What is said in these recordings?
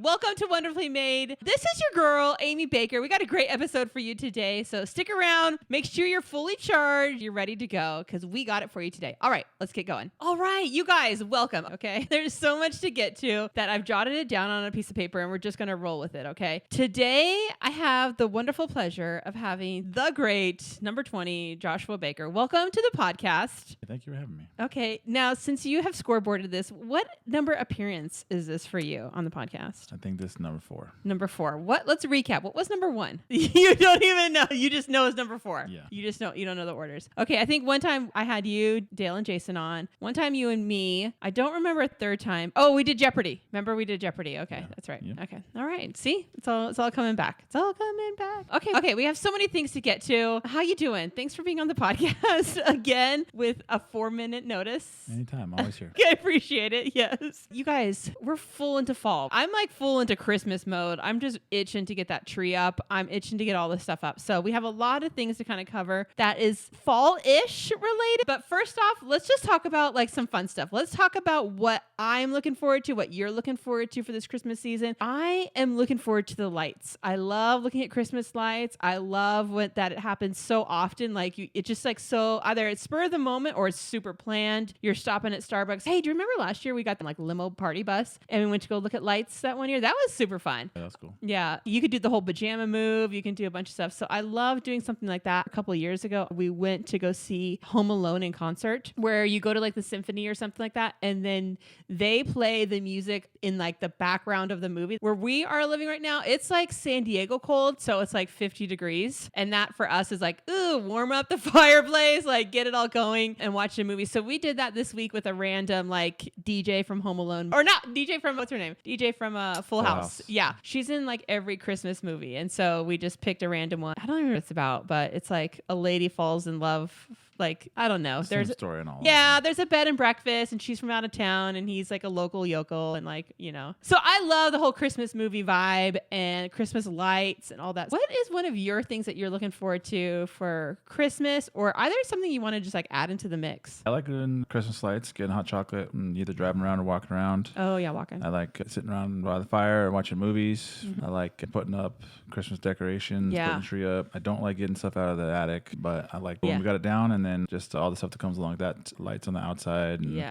Welcome to Wonderfully Made. This is your girl, Amy Baker. We got a great episode for you today, so stick around. Make sure you're fully charged. You're ready to go because we got it for you today. All right, let's get going. All right, you guys, welcome, okay? There's so much to get to that I've jotted it down on a piece of paper, and we're just going to roll with it, okay? Today, I have the wonderful pleasure of having the great number 20, Joshua Baker. Welcome to the podcast. Thank you for having me. Okay, now, since you have scoreboarded this, what number appearance is this for you on the podcast? I think this is number 4. Number 4. Let's recap. What was number 1? You don't even know. You just know it's number 4. Yeah. You just know. You don't know the orders. Okay. I think one time I had you, Dale, and Jason on. One time you and me. I don't remember a third time. Oh, we did Jeopardy. Remember we did Jeopardy. Okay. Yeah. That's right. Yep. Okay. All right. See? It's all coming back. It's all coming back. Okay. Okay. We have so many things to get to. How you doing? Thanks for being on the podcast again with a 4-minute notice. Anytime. Always here. I appreciate it. Yes. You guys, we're full into fall. I'm like full into Christmas mode. I'm just itching to get that tree up. I'm itching to get all this stuff up. So we have a lot of things to kind of cover that is fall-ish related. But first off, let's just talk about like some fun stuff. Let's talk about what I'm looking forward to, what you're looking forward to for this Christmas season. I am looking forward to the lights. I love looking at Christmas lights. I love that it happens so often. Like it's just like so either it's spur of the moment or it's super planned. You're stopping at Starbucks. Hey, do you remember last year we got the like limo party bus and we went to go look at lights that one year? That was super fun. Yeah, that's cool. Yeah, you could do the whole pajama move. You can do a bunch of stuff. So I love doing something like that. A couple of years ago, we went to go see Home Alone in concert, where you go to like the symphony or something like that, and then they play the music in like the background of the movie. Where we are living right now, it's like San Diego cold, so it's like 50 degrees, and that for us is like, ooh, warm up the fireplace, like get it all going and watch the movie. So we did that this week with a random like DJ from Home Alone, or not DJ from what's her name? DJ from Full House. Yeah, she's in like every Christmas movie, and so we just picked a random one. I don't know what it's about, but it's like a lady falls in love. Like, I don't know. There's a story and all. Yeah, there's a bed and breakfast, and she's from out of town, and he's like a local yokel, and like, you know. So I love the whole Christmas movie vibe and Christmas lights and all that. What is one of your things that you're looking forward to for Christmas, or either something you want to just like add into the mix? I like doing Christmas lights, getting hot chocolate, and either driving around or walking around. Oh yeah, walking. I like sitting around by the fire and watching movies. Mm-hmm. I like putting up Christmas decorations, putting the tree up. I don't like getting stuff out of the attic, but I like when we got it down, and then just all the stuff that comes along with that, lights on the outside, and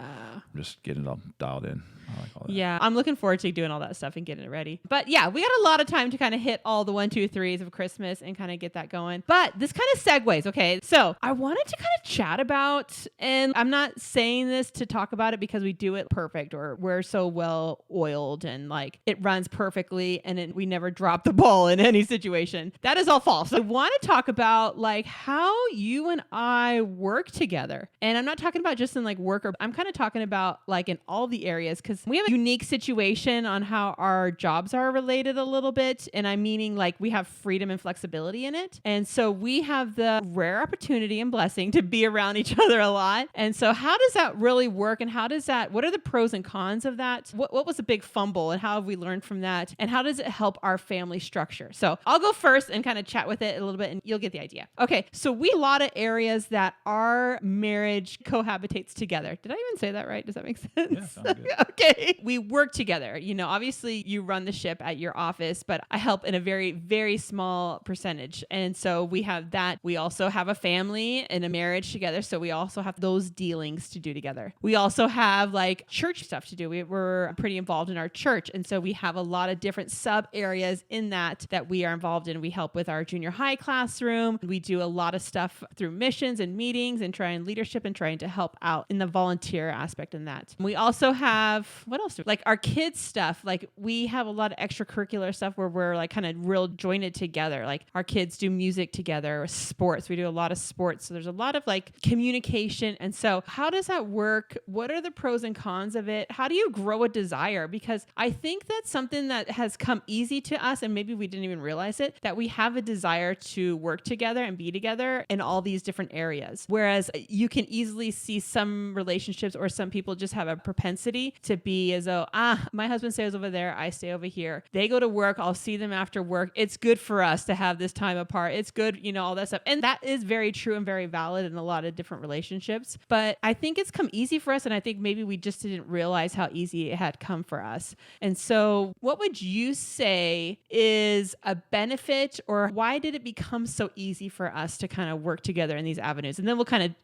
just getting it all dialed in. I like all that. Yeah, I'm looking forward to doing all that stuff and getting it ready. But yeah, we got a lot of time to kind of hit all the 1, 2, 3s of Christmas and kind of get that going. But this kind of segues, okay? So I wanted to kind of chat about, and I'm not saying this to talk about it because we do it perfect or we're so well oiled and like it runs perfectly and we never drop the ball in any situation. That is all false. I want to talk about like how you and I work together. And I'm not talking about just in like work, or I'm kind of talking about like in all the areas, because we have a unique situation on how our jobs are related a little bit. And I'm meaning like we have freedom and flexibility in it. And so we have the rare opportunity and blessing to be around each other a lot. And so how does that really work? And what are the pros and cons of that? What was a big fumble and how have we learned from that? And how does it help our family structure? So I'll go first and kind of chat with it a little bit and you'll get the idea. Okay. So we have a lot of areas that our marriage cohabitates together. Did I even say that right? Does that make sense? Yeah, sounds good. Okay. We work together. You know, obviously you run the ship at your office, but I help in a very, very small percentage. And so we have that. We also have a family and a marriage together. So we also have those dealings to do together. We also have like church stuff to do. We're pretty involved in our church. And so we have a lot of different sub areas in that we are involved in. We help with our junior high classroom. We do a lot of stuff through missions and meetings and trying leadership and trying to help out in the volunteer aspect in that. We also have, what else? Like our kids stuff. Like we have a lot of extracurricular stuff where we're like kind of real jointed together. Like our kids do music together, or sports. We do a lot of sports. So there's a lot of like communication. And so how does that work? What are the pros and cons of it? How do you grow a desire? Because I think that's something that has come easy to us, and maybe we didn't even realize it, that we have a desire to work together and be together in all these different areas. areas. Whereas you can easily see some relationships or some people just have a propensity to be as though, my husband stays over there, I stay over here. They go to work, I'll see them after work. It's good for us to have this time apart. It's good, all that stuff. And that is very true and very valid in a lot of different relationships. But I think it's come easy for us. And I think maybe we just didn't realize how easy it had come for us. And so what would you say is a benefit, or why did it become so easy for us to kind of work together in these avenues? And then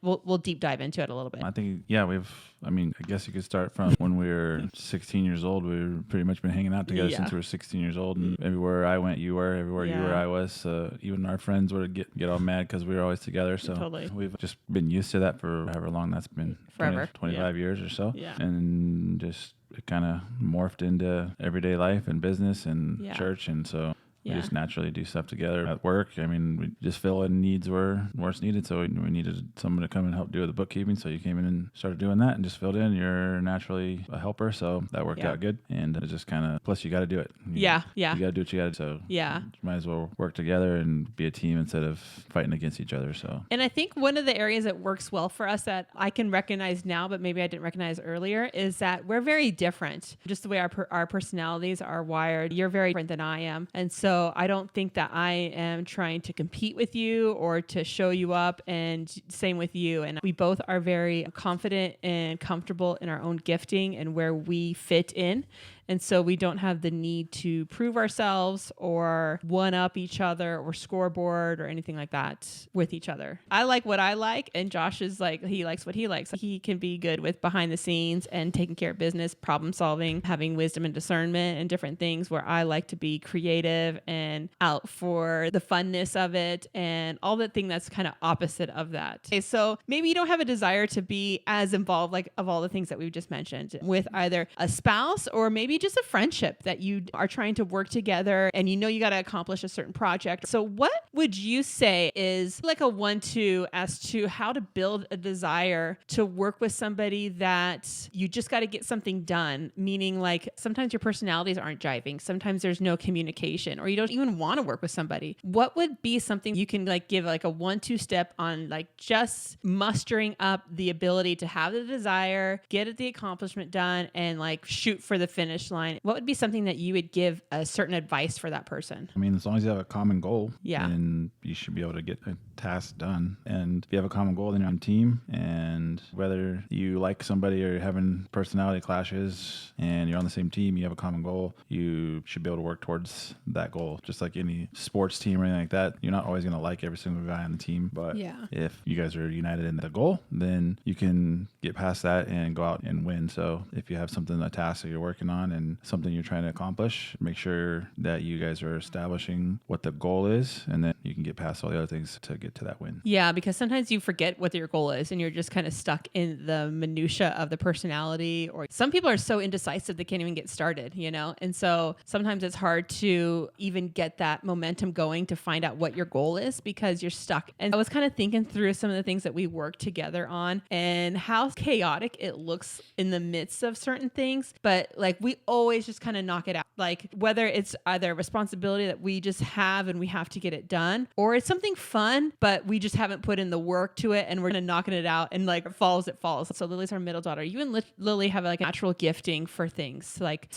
we'll deep dive into it a little bit. I think, I guess you could start from when we were 16 years old. We've pretty much been hanging out together since we were 16 years old. And everywhere I went, you were. Everywhere you were, I was. Even our friends would get all mad because we were always together. So totally. We've just been used to that for however long that's been. Forever. 25 years or so. Yeah. And just it kind of morphed into everyday life and business and church. And so we just naturally do stuff together at work. I mean, we just fill in needs where it's needed. So we needed someone to come and help do the bookkeeping. So you came in and started doing that and just filled in. You're naturally a helper. So that worked out good. And it just kind of, plus you got to do it. You got to do what you got to do. So you might as well work together and be a team instead of fighting against each other. So, and I think one of the areas that works well for us that I can recognize now, but maybe I didn't recognize earlier, is that we're very different. Just the way our personalities are wired. You're very different than I am. And so I don't think that I am trying to compete with you or to show you up, and same with you. And we both are very confident and comfortable in our own gifting and where we fit in. And so we don't have the need to prove ourselves or one up each other or scoreboard or anything like that with each other. I like what I like, and Josh is like, he likes what he likes. He can be good with behind the scenes and taking care of business, problem solving, having wisdom and discernment and different things, where I like to be creative and out for the funness of it and all that thing that's kind of opposite of that. Okay, so maybe you don't have a desire to be as involved, like of all the things that we've just mentioned, with either a spouse or maybe just a friendship that you are trying to work together and you got to accomplish a certain project. So what would you say is like a 1-2 as to how to build a desire to work with somebody that you just got to get something done? Meaning, like, sometimes your personalities aren't jiving. Sometimes there's no communication, or you don't even want to work with somebody. What would be something you can like give like a 1-2 step on, like just mustering up the ability to have the desire, get the accomplishment done, and like shoot for the finish line? What would be something that you would give a certain advice for that person? I mean, as long as you have a common goal, then you should be able to get a task done. And if you have a common goal, then you're on a team. And whether you like somebody or you're having personality clashes and you're on the same team, you have a common goal, you should be able to work towards that goal. Just like any sports team or anything like that, you're not always going to like every single guy on the team. But if you guys are united in the goal, then you can get past that and go out and win. So if you have something, a task that you're working on and something you're trying to accomplish, make sure that you guys are establishing what the goal is, and then you can get past all the other things to get to that win. Yeah, because sometimes you forget what your goal is and you're just kind of stuck in the minutia of the personality, or some people are so indecisive they can't even get started, And so sometimes it's hard to even get that momentum going to find out what your goal is because you're stuck. And I was kind of thinking through some of the things that we worked together on and how chaotic it looks in the midst of certain things, but like we always just kind of knock it out. Like whether it's either a responsibility that we just have and we have to get it done, or it's something fun, but we just haven't put in the work to it and we're kind of knocking it out, and like it falls. So Lily's our middle daughter. You and Lily have like a natural gifting for things. Like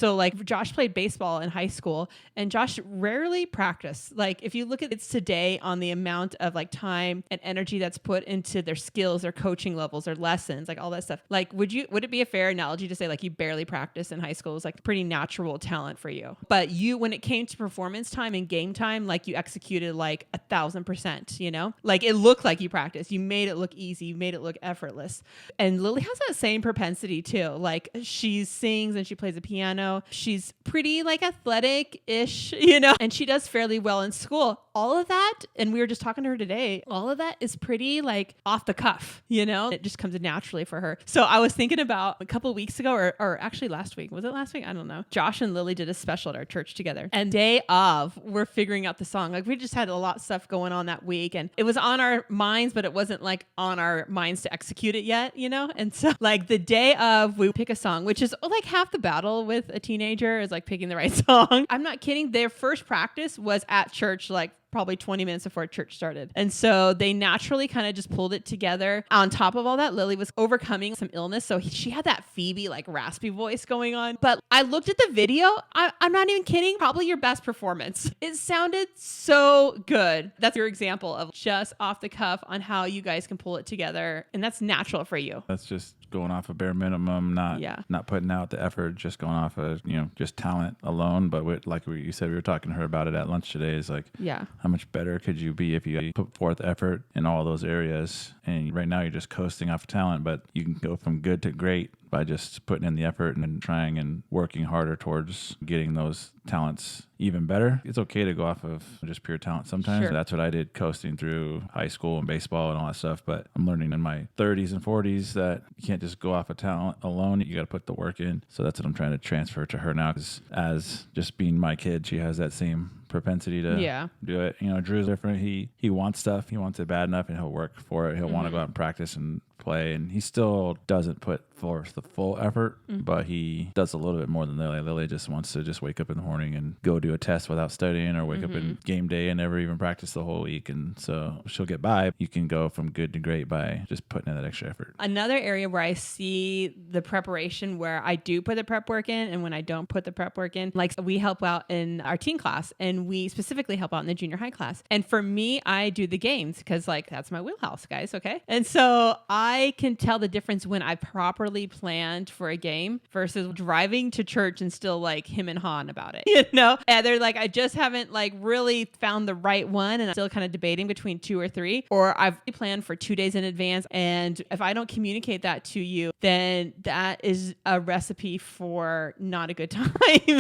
Josh played baseball in high school and Josh rarely practiced. Like if you look at it today on the amount of like time and energy that's put into their skills, their coaching levels, their lessons, like all that stuff. Like would it be a fair analogy to say like you barely practiced in high school? It was like pretty natural talent for you. But you, when it came to performance time and game time, like you executed like 1,000%, Like it looked like you practiced. You made it look easy. You made it look effortless. And Lily has that same propensity too. Like she sings and she plays the piano. She's pretty like athletic-ish, and she does fairly well in school. All of that, and we were just talking to her today, all of that is pretty like off the cuff, It just comes naturally for her. So I was thinking about a couple of weeks ago, or actually last week. Was it last week? I don't know. Josh and Lily did a special at our church together. And day of, we're figuring out the song. Like we just had a lot of stuff going on that week. And it was on our minds, but it wasn't like on our minds to execute it yet, And so like the day of, we pick a song, which is like half the battle with a teenager is like picking the right song. I'm not kidding. Their first practice was at church like probably 20 minutes before church started. And so they naturally kind of just pulled it together. On top of all that, Lily was overcoming some illness. So she had that Phoebe like raspy voice going on. But I looked at the video. I'm not even kidding. Probably your best performance. It sounded so good. That's your example of just off the cuff on how you guys can pull it together. And that's natural for you. That's just going off a bare minimum, not putting out the effort, just going off of, just talent alone. But like you said, we were talking to her about it at lunch today, is like, how much better could you be if you put forth effort in all those areas? And right now you're just coasting off talent, but you can go from good to great by just putting in the effort and trying and working harder towards getting those talents even better. It's okay to go off of just pure talent sometimes. Sure. That's what I did coasting through high school and baseball and all that stuff. But I'm learning in my 30s and 40s that you can't just go off of talent alone. You got to put the work in. So that's what I'm trying to transfer to her now. Because as just being my kid, she has that same propensity to do it. Drew's different. He wants stuff. He wants it bad enough and he'll work for it. He'll want to go out and practice and play, and he still doesn't put forth the full effort, but he does a little bit more than Lily. Lily just wants to just wake up in the morning and go do a test without studying, or wake up in game day and never even practice the whole week, and so she'll get by. You can go from good to great by just putting in that extra effort. Another area where I see the preparation, where I do put the prep work in and when I don't put the prep work in, like we help out in our teen class, and we specifically help out in the junior high class. And for me, I do the games because like that's my wheelhouse, guys. Okay. And so I can tell the difference when I properly planned for a game versus driving to church and still like him and Han about it, And they're like, I just haven't like really found the right one, and I'm still kind of debating between 2 or 3, or I've planned for 2 days in advance. And if I don't communicate that to you, then that is a recipe for not a good time.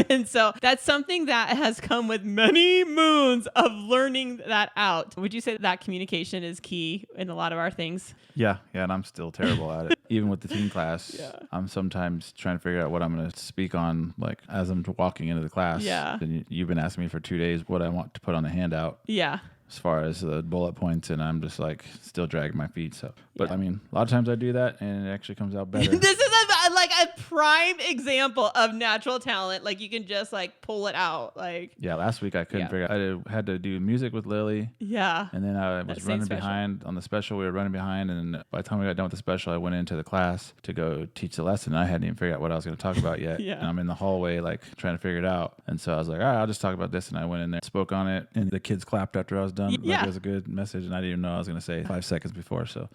And so that's something that has come with many moons of learning that out. Would you say that communication is key in a lot of our things? Yeah, and I'm still terrible at it. Even with the teen class, I'm sometimes trying to figure out what I'm going to speak on, like as I'm walking into the class. Yeah. And you've been asking me for 2 days what I want to put on the handout. Yeah. As far as the bullet points, and I'm just like still dragging my feet. So, but I mean, a lot of times I do that and it actually comes out better. This is like a prime example of natural talent. Like you can just like pull it out. Like last week I couldn't figure out. I had to do music with Lily. Yeah. And then I was running behind on the special. We were running behind, and by the time we got done with the special, I went into the class to go teach the lesson. I hadn't even figured out what I was going to talk about yet. And I'm in the hallway like trying to figure it out. And so I was like, all right, I'll just talk about this. And I went in there, spoke on it, and the kids clapped after I was done. Like it was a good message, and I didn't even know I was going to say 5 seconds before. So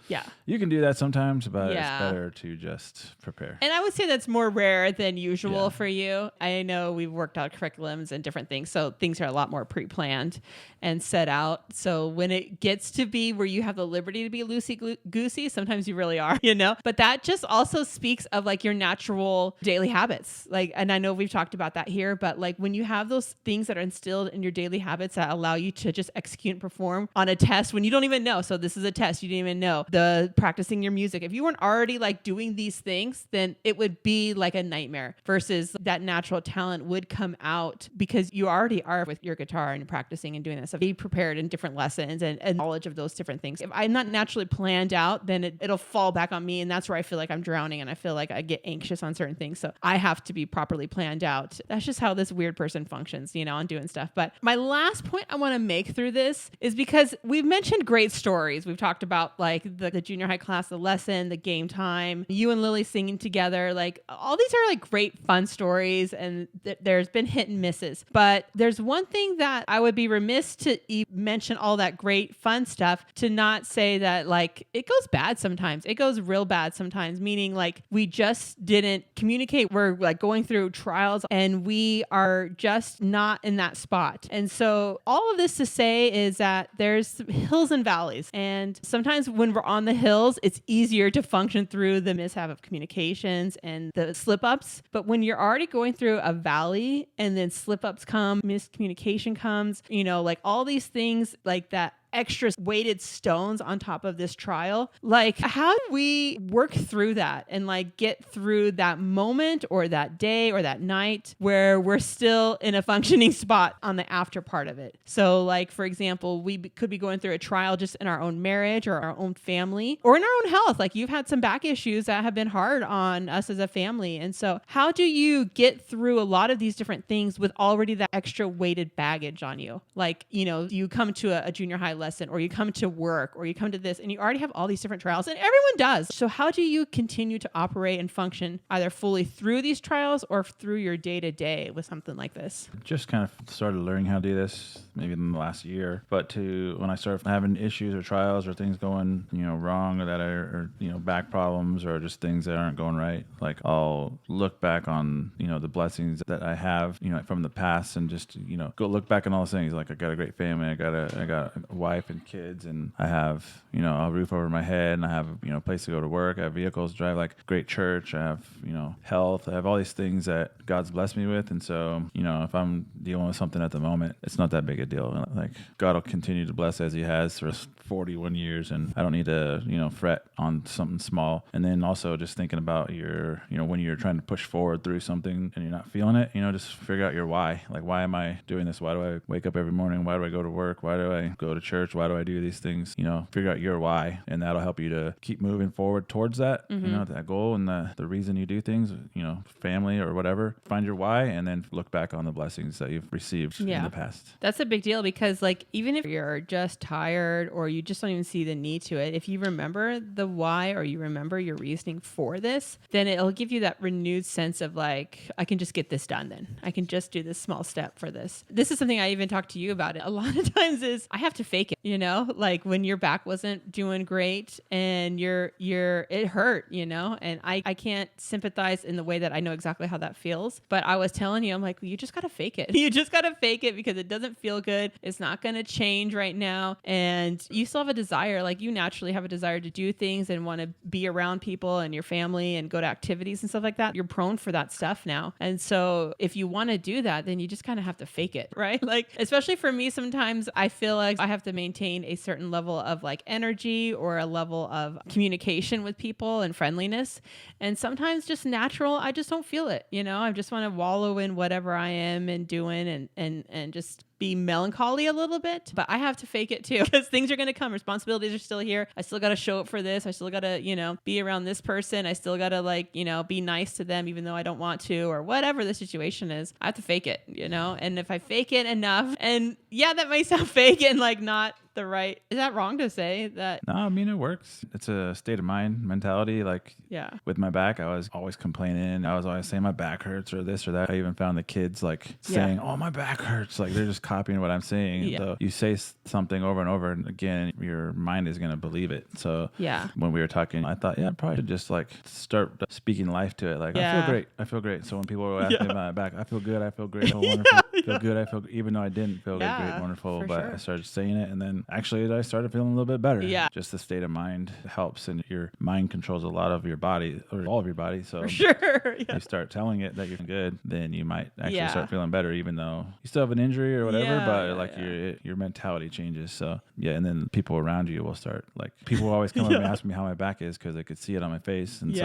you can do that sometimes, but it's better to just prepare. And I would say that's more rare than usual for you. I know we've worked out curriculums and different things, so things are a lot more pre-planned and set out. So when it gets to be where you have the liberty to be loosey-goosey, sometimes you really are, But that just also speaks of like your natural daily habits. Like, and I know we've talked about that here, but like when you have those things that are instilled in your daily habits that allow you to just execute and perform on a test when you don't even know. So this is a test you didn't even know. The practicing your music. If you weren't already like doing these things, then it would be like a nightmare, versus that natural talent would come out because you already are with your guitar and practicing and doing that stuff. Be prepared in different lessons and knowledge of those different things. If I'm not naturally planned out, then it'll fall back on me. And that's where I feel like I'm drowning and I feel like I get anxious on certain things. So I have to be properly planned out. That's just how this weird person functions, on doing stuff. But my last point I want to make through this is because we've mentioned great stories. We've talked about like the junior high class, the lesson, the game time, you and Lily singing together. Like all these are like great fun stories, and there's been hit and misses. But there's one thing that I would be remiss to mention all that great fun stuff to not say that like it goes bad sometimes. It goes real bad sometimes, meaning like we just didn't communicate. We're like going through trials and we are just not in that spot. And so all of this to say is that there's hills and valleys. And sometimes when we're on the hills, it's easier to function through the mishap of communications and the slip ups. But when you're already going through a valley and then slip ups come, miscommunication comes, like all these things like that extra weighted stones on top of this trial. Like, how do we work through that and like get through that moment or that day or that night where we're still in a functioning spot on the after part of it? So like, for example, we could be going through a trial just in our own marriage or our own family or in our own health. Like, you've had some back issues that have been hard on us as a family. And so how do you get through a lot of these different things with already that extra weighted baggage on you? Like, you know, you come to a junior high lesson, or you come to work, or you come to this, and you already have all these different trials, and everyone does. So how do you continue to operate and function either fully through these trials or through your day to day with something like this? Just kind of started learning how to do this maybe in the last year, but when I started having issues or trials or things going, you know, wrong, or that or you know, back problems or just things that aren't going right, like I'll look back on, you know, the blessings that I have, you know, from the past, and just, you know, go look back on all those things. Like, I got a great family, I got a wife and kids, and I have, you know, a roof over my head, and I have, you know, a place to go to work, I have vehicles to drive, like great church, I have, you know, health, I have all these things that God's blessed me with. And so, you know, if I'm dealing with something at the moment, it's not that big a deal. Like, God will continue to bless as he has for 41 years, and I don't need to, you know, fret on something small. And then also just thinking about your, you know, when you're trying to push forward through something and you're not feeling it, you know, just figure out your why. Like, why am I doing this? Why do I wake up every morning? Why do I go to work? Why do I go to church? Why do I do these things? You know, figure out your why, and that'll help you to keep moving forward towards that, you know, that goal and the reason you do things, you know, family or whatever. Find your why, and then look back on the blessings that you've received in the past. That's a big deal, because like, even if you're just tired or you just don't even see the need to it, if you remember the why, or you remember your reasoning for this, then it'll give you that renewed sense of like, I can just get this done. Then I can just do this small step for this. This is something I even talked to you about it a lot of times, is I have to fake it, you know, like when your back wasn't doing great and it hurt, you know, and I can't sympathize in the way that I know exactly how that feels. But I was telling you, I'm like, well, you just got to fake it. You just got to fake it, because it doesn't feel good. It's not going to change right now. And you still have a desire, like you naturally have a desire to do things and want to be around people and your family and go to activities and stuff like that. You're prone for that stuff now. And so if you want to do that, then you just kind of have to fake it, right? Like, especially for me, sometimes I feel like I have to maintain a certain level of like energy or a level of communication with people and friendliness. And sometimes just natural, I just don't feel it. You know, I just want to wallow in whatever I am and doing and just be melancholy a little bit, but I have to fake it too, because things are going to come. Responsibilities are still here. I still got to show up for this. I still got to, you know, be around this person. I still got to, like, you know, be nice to them, even though I don't want to, or whatever the situation is. I have to fake it, you know? And if I fake it enough, and yeah, that might sound fake and like not the right, is that wrong to say that? No, I mean, it works. It's a state of mind mentality. Like, yeah, with my back, I was always complaining. I was always saying my back hurts or this or that. I even found the kids like saying, oh, my back hurts. Like, they're just copying what I'm saying. Yeah. So you say something over and over and again, your mind is going to believe it. So yeah, when we were talking, I thought, I probably should just like start speaking life to it. Like, I feel great. I feel great. So when people were asking me about my back, I feel good. I feel great. I feel wonderful. I feel good. I feel, even though I didn't feel great, wonderful, but I started saying it, and then actually I started feeling a little bit better. Yeah. Just the state of mind helps, and your mind controls a lot of your body, or all of your body. So for sure. you start telling it that you're good, then you might actually start feeling better, even though you still have an injury or whatever, but your mentality changes. So and then people around you will start, like, people will always come up and ask me how my back is, because they could see it on my face. And so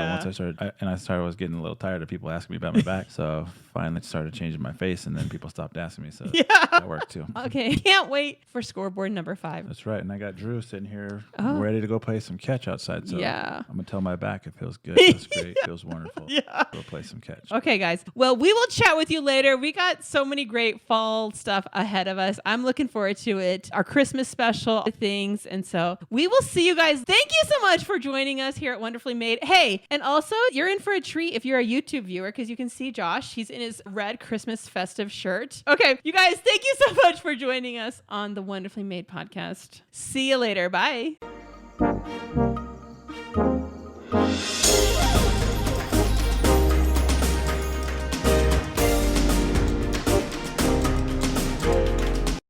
once I was getting a little tired of people asking me about my back. So finally started changing my face, and then people stopped asking me. So that worked too. Okay. Can't wait for scoreboard number 5. That's right. And I got Drew sitting here ready to go play some catch outside. So I'm going to tell my back it feels good. It feels great. It feels wonderful. Go play some catch. Okay, guys. Well, we will chat with you later. We got so many great fall stuff ahead of us. I'm looking forward to it. Our Christmas special things. And so we will see you guys. Thank you so much for joining us here at Wonderfully Made. Hey, and also you're in for a treat if you're a YouTube viewer, because you can see Josh. He's in his red Christmas festive shirt. Okay, you guys, thank you so much for joining us on the Wonderfully Made podcast. See you later. Bye.